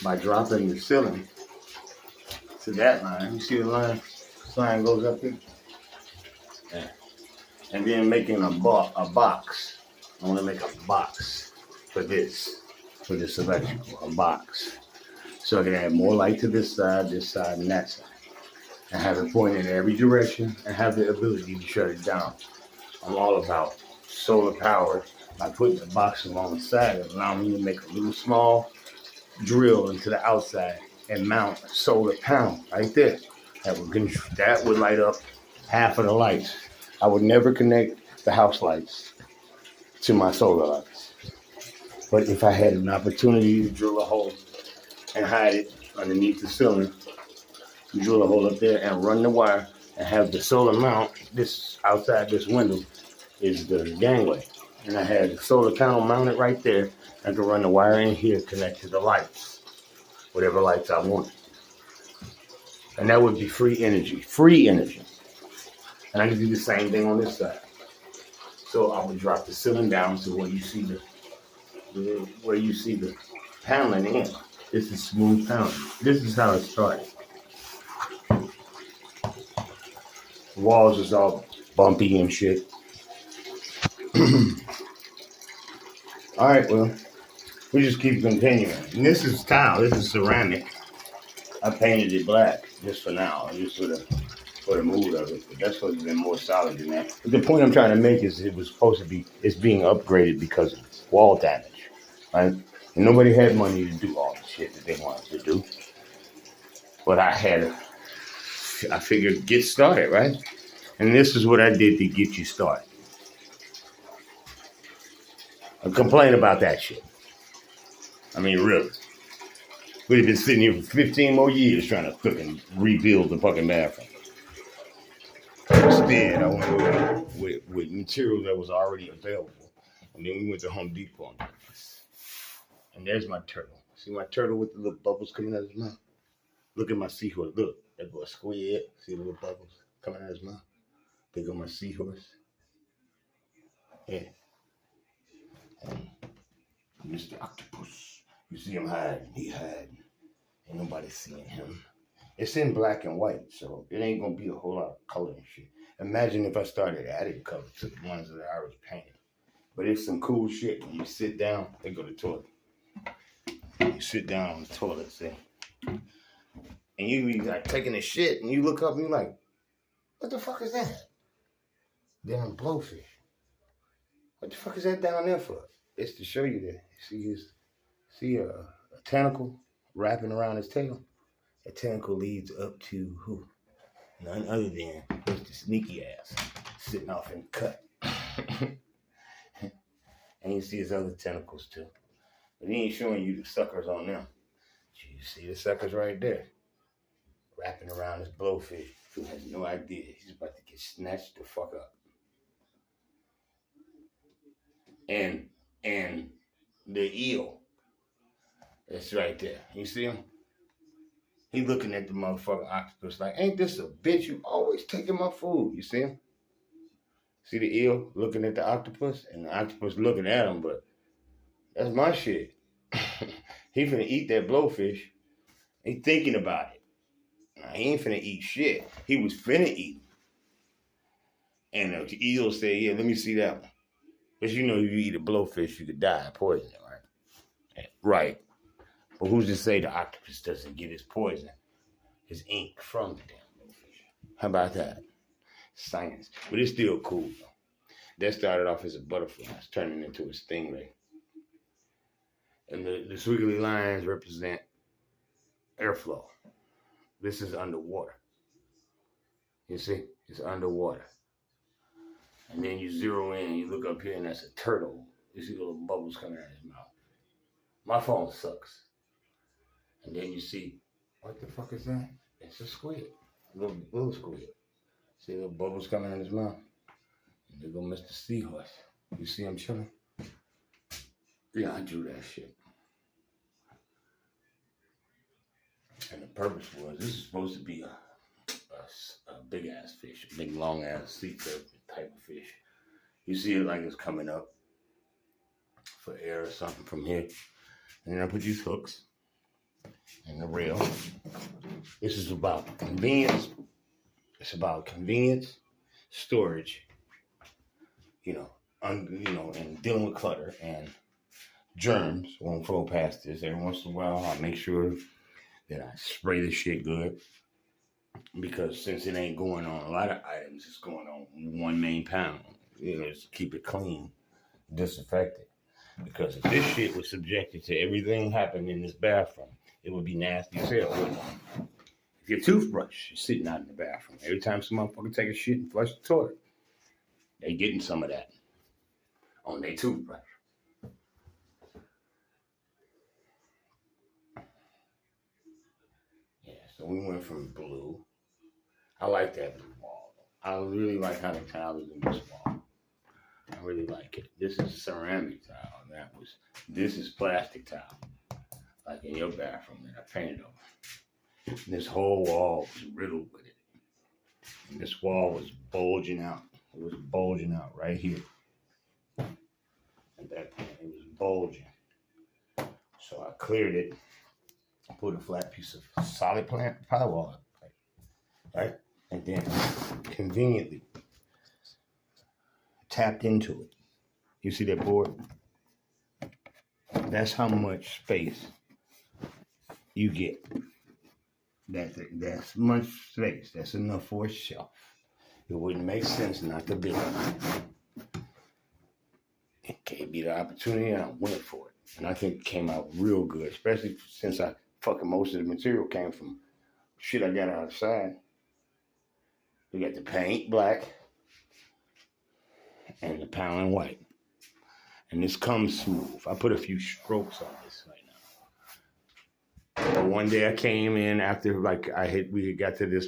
by dropping the ceiling to that line. You see the line? This line goes up here. Yeah. And then making a box. I want to make a box for this electrical, a box. So I can add more light to this side, and that side. And have it pointing in every direction and have the ability to shut it down. I'm all about solar power by putting the box along the side. It allows me to make a little small drill into the outside and mount a solar panel right there. That would light up half of the lights. I would never connect the house lights to my solar lights. But if I had an opportunity to drill a hole and hide it underneath the ceiling, drill a hole up there and run the wire and have the solar mount, this outside this window is the gangway. And I had the solar panel mounted right there. I can run the wire in here, connect to the lights, whatever lights I want. And that would be free energy. And I can do the same thing on this side. So I would drop the ceiling down to where you see the paneling in. This is smooth paneling. This is how it started. The walls is all bumpy and shit. All right, well, we just keep continuing. And this is tile. This is ceramic. I painted it black just for now, just for the mood of it. But that's supposed to be more solid than that. But the point I'm trying to make is it's being upgraded because of wall damage, right? And nobody had money to do all the shit that they wanted to do. But I figured get started, right? And this is what I did to get you started. I complain about that shit. I mean, really. We'd have been sitting here for 15 more years trying to fucking rebuild the fucking bathroom. Instead, I went with material that was already available. And then we went to Home Depot. And there's my turtle. See my turtle with the little bubbles coming out of his mouth? Look at my seahorse. Look, that boy squid. See the little bubbles coming out of his mouth? There go my seahorse. Yeah. And Mr. Octopus. You see him hiding. He hiding. Ain't nobody seeing him. It's in black and white, so it ain't gonna be a whole lot of color and shit. Imagine if I started adding color to the ones that I was painting. But it's some cool shit. When you sit down, they go to the toilet. You sit down on the toilet, see? And you be like taking a shit, and you look up and you're like, what the fuck is that? Damn blowfish. What the fuck is that down there for? It's to show you that. See a tentacle wrapping around his tail? That tentacle leads up to who? None other than the sneaky ass sitting off in the cut. And you see his other tentacles too. But he ain't showing you the suckers on them. You see the suckers right there. Wrapping around this blowfish who has no idea he's about to get snatched the fuck up. And the eel that's right there. You see him? He looking at the motherfucking octopus like, ain't this a bitch? You always taking my food. You see him? See the eel looking at the octopus? And the octopus looking at him, but that's my shit. He finna eat that blowfish. He thinking about it. Nah, he ain't finna eat shit. He was finna eat. And the eel said, yeah, let me see that one. Because you know if you eat a blowfish, you could die of poison, right? Right. But who's to say the octopus doesn't get his poison, his ink from the damn blowfish? How about that? Science. But it's still cool, though. That started off as a butterfly. It's turning into a stingray. And the squiggly lines represent airflow. This is underwater. You see? It's underwater. And then you zero in and you look up here and that's a turtle. You see the little bubbles coming out of his mouth. My phone sucks. And then you see, what the fuck is that? It's a squid. Little squid. See little bubbles coming out of his mouth. And there go Mr. Seahorse. You see him chilling? Yeah, I drew that shit. And the purpose was, this is supposed to be a big ass fish, a big long ass sea turtle type of fish. You see it like it's coming up for air or something from here. And then I put these hooks. and the rail. This is about convenience. It's about convenience, storage, and dealing with clutter and germs won't flow past this. Every once in a while, I'll make sure that I spray this shit good, because since it ain't going on a lot of items, it's going on 1 main pound. Just keep it clean, disinfected. Because if this shit was subjected to everything happening in this bathroom, it would be nasty as hell, wouldn't it? If your toothbrush is sitting out in the bathroom, every time some motherfucker take a shit and flush the toilet, they getting some of that on their toothbrush. Yeah, so we went from blue. I like that blue wall. I really like how the tile is in this wall. I really like it. This is ceramic tile. This is plastic tile, like in your bathroom that I painted over. And this whole wall was riddled with it. And this wall was bulging out. It was bulging out right here. At that point, it was bulging. So I cleared it, put a flat piece of solid plywood up, right? And then conveniently tapped into it. You see that board? That's how much space you get. That's much space. That's enough for a shelf. It wouldn't make sense not to build it. It gave me the opportunity and I went for it. And I think it came out real good, especially since most of the material came from shit I got outside. We got the paint black and the paneling white. And this comes smooth. I put a few strokes on this right now. But one day I came in after we got to this